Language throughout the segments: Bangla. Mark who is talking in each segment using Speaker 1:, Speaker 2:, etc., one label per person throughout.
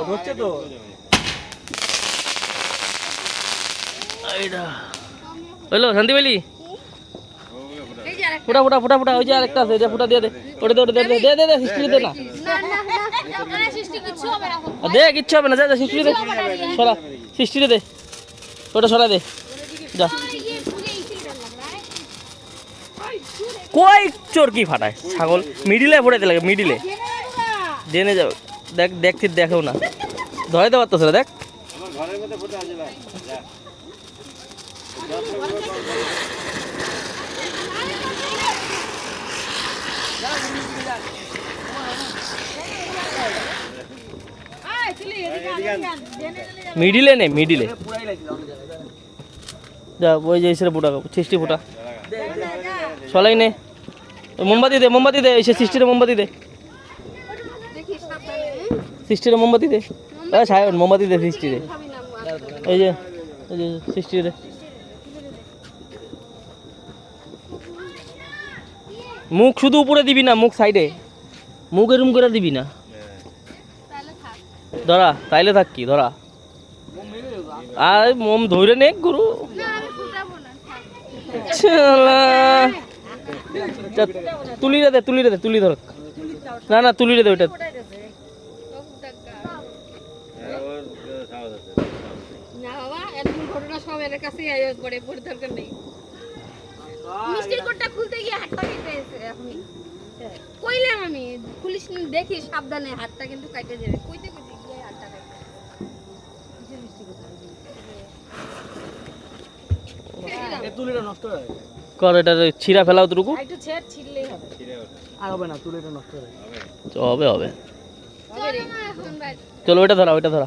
Speaker 1: ধরছে তো হইলো শান্তি পেলি ফুটা ফুটা ফুটা ফুটা ওই যে আরেকটা আছে ফুটা দিয়ে দে ওটা দে ওটা দে দে দে দে হিস্ট্রি দে না দে কিচ্ছু হবে না যা যা হিস্ট্রি দে সরা হিস্ট্রি দে ওটা সরা দে যা কই চোর কি ফাটায় ছাগল মিডিলে ফোটাইতে লাগে মিডিলে জেনে যাও দেখ দেখতে দেখেও না ধরাইতে পারতো দেখ মিডিলে নে মিডিলে যা ওই যে এসে ফুটা 60 ফুটা চলাই নে মোমবাতি দে এসে 60 মোমবাতি দে 60 মোমবাতি দে সায়ন মোমবাতি দে 60 দে এই যে 60 দে মুখ শুধু উপরে দিবি না মুখ সাইডে মুখ এরম করে দিবি না ধরা তাইলে থাক কি ধরা আর মোম ধরে নে গুরু তুলি রে দে তুলি ধর না না তুলি রে দে ওইটা
Speaker 2: কইলাম আমি পুলিশ দেখি সাবধানে হাতটা কিন্তু কাটে যাবে কইতে কইতে গিয়ে হাতটা কাটে
Speaker 1: এ তুলিটা নষ্ট হয়ে কর এটা ছিঁড়া ফেলাও তুরুকু
Speaker 2: একটু ছেড় ছিড়লেই হবে
Speaker 1: আর হবে না তুলিটা নষ্ট হয়ে হবে চলো ওইটা ধরা
Speaker 2: ওইটা ধরা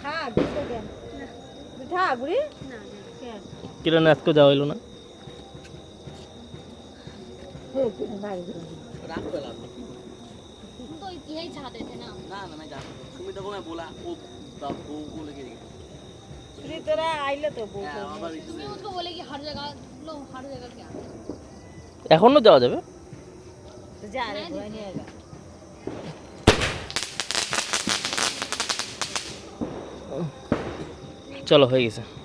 Speaker 3: হ্যাঁ দুটো দেন মিঠা বুড়ি
Speaker 2: না
Speaker 1: কিরণ আজকে যাওয়া হইলো না
Speaker 2: तो यही चाहते थे ना
Speaker 1: ना ना नहीं जा सुमिता को मैं बोला वो बोले कि
Speaker 3: श्री तेरा आइले तो बोल
Speaker 2: मैं उसको बोले कि हर जगह लो हर जगह क्या
Speaker 1: এখনো যাওয়া যাবে
Speaker 3: तो जा रे कोई नहीं आएगा
Speaker 1: চলো হয়ে গেছে